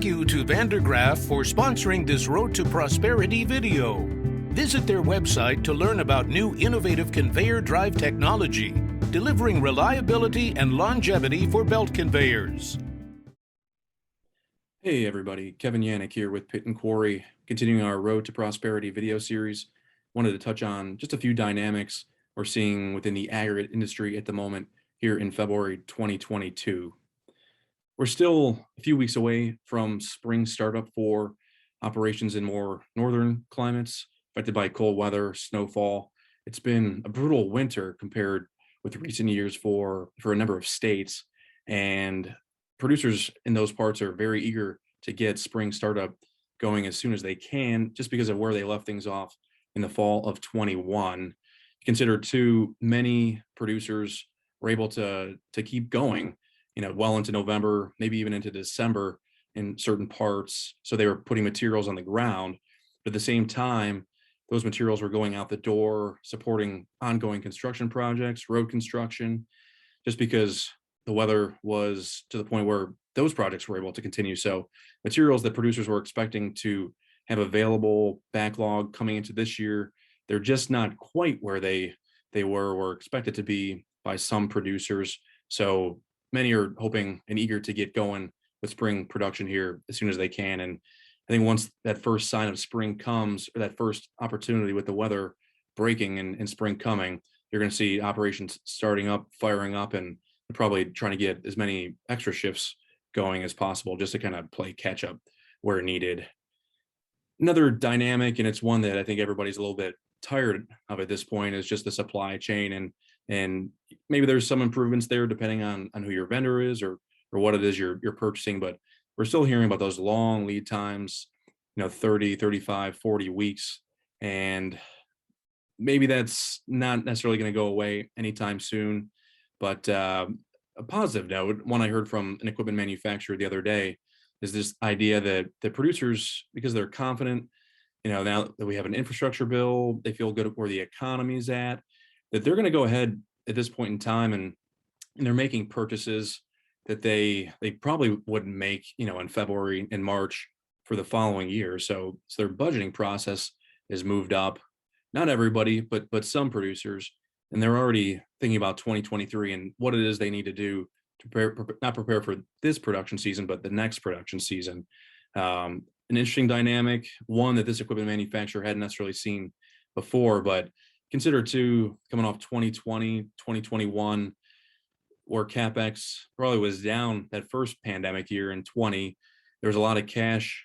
Thank you to Vandergraaf for sponsoring this Road to Prosperity video. Visit their website to learn about new innovative conveyor drive technology, delivering reliability and longevity for belt conveyors. Hey everybody, Kevin Yanik here with Pitt and Quarry, continuing our Road to Prosperity video series. Wanted to touch on just a few dynamics we're seeing within the aggregate industry at the moment here in February 2022. We're still a few weeks away from spring startup for operations in more northern climates affected by cold weather, snowfall. It's been a brutal winter compared with recent years for a number of states, and producers in those parts are very eager to get spring startup going as soon as they can, just because of where they left things off in the fall of 21. Consider too, many producers were able to keep going, well into November, maybe even into December in certain parts. So they were putting materials on the ground, but at the same time, those materials were going out the door, supporting ongoing construction projects, road construction, just because the weather was to the point where those projects were able to continue. So materials that producers were expecting to have available backlog coming into this year, they're just not quite where they were expected to be by some producers. So many are hoping and eager to get going with spring production here as soon as they can. And I think once that first sign of spring comes, or that first opportunity with the weather breaking and spring coming, you're going to see operations starting up, firing up, and probably trying to get as many extra shifts going as possible just to kind of play catch up where needed. Another dynamic, and it's one that I think everybody's a little bit tired of at this point, is just the supply chain, and maybe there's some improvements there depending on who your vendor is or what it is you're purchasing, but we're still hearing about those long lead times, 30, 35, 40 weeks, and maybe that's not necessarily going to go away anytime soon. But a positive note, one I heard from an equipment manufacturer the other day, is this idea that the producers, because they're confident, now that we have an infrastructure bill, they feel good at where the economy is at, that they're going to go ahead at this point in time and they're making purchases that they probably wouldn't make, in February and March for the following year. So their budgeting process is moved up. Not everybody, but some producers, and they're already thinking about 2023 and what it is they need to do to not prepare for this production season, but the next production season. An interesting dynamic, one that this equipment manufacturer hadn't necessarily seen before, but consider too, coming off 2020, 2021, where CapEx probably was down that first pandemic year in 20, there was a lot of cash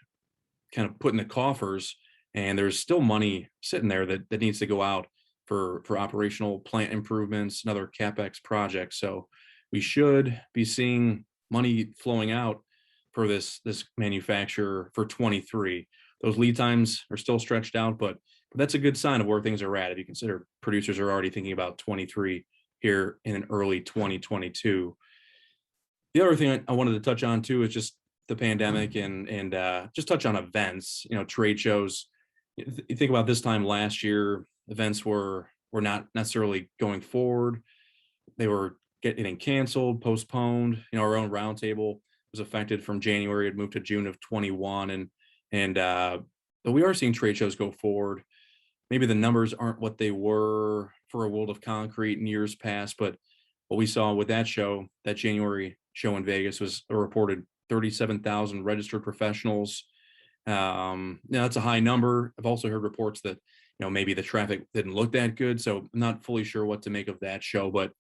kind of put in the coffers, and there's still money sitting there that needs to go out for operational plant improvements and other CapEx projects. So we should be seeing money flowing out for this manufacturer for 23. Those lead times are still stretched out, but that's a good sign of where things are at if you consider producers are already thinking about 23 here in early 2022. The other thing I wanted to touch on too is just the pandemic and just touch on events, trade shows. You think about this time last year, events were not necessarily going forward. They were getting canceled, postponed. Our own roundtable was affected from January. It moved to June of 21, but we are seeing trade shows go forward. Maybe the numbers aren't what they were for a World of Concrete in years past, but what we saw with that show, that January show in Vegas, was a reported 37,000 registered professionals. That's a high number. I've also heard reports that maybe the traffic didn't look that good, so I'm not fully sure what to make of that show. But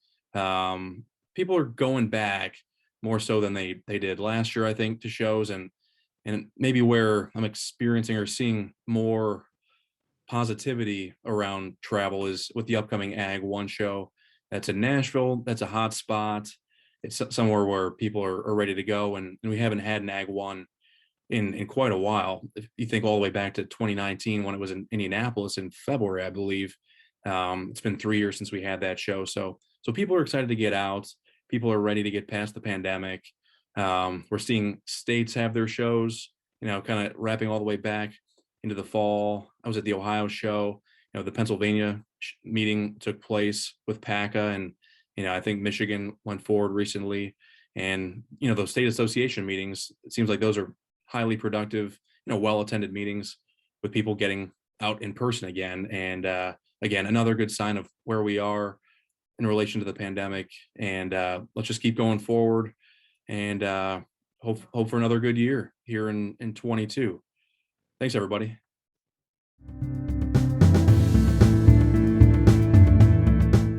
people are going back more so than they did last year, I think, to shows, and maybe where I'm experiencing or seeing more positivity around travel is with the upcoming Ag One show. That's in Nashville. That's a hot spot. It's somewhere where people are ready to go, and we haven't had an Ag One in quite a while. If you think all the way back to 2019 when it was in Indianapolis in February, I believe. It's been 3 years since we had that show. So people are excited to get out. People are ready to get past the pandemic. We're seeing states have their shows, kind of wrapping all the way back into the fall. I was at the Ohio show. The Pennsylvania meeting took place with PACA, and I think Michigan went forward recently. And those state association meetings, it seems like those are highly productive, well-attended meetings with people getting out in person again. And again, another good sign of where we are in relation to the pandemic. And let's just keep going forward and hope for another good year here in 22. Thanks, everybody.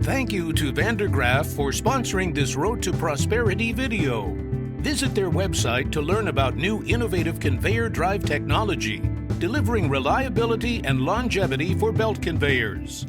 Thank you to Vandergraaf for sponsoring this Road to Prosperity video. Visit their website to learn about new innovative conveyor drive technology, delivering reliability and longevity for belt conveyors.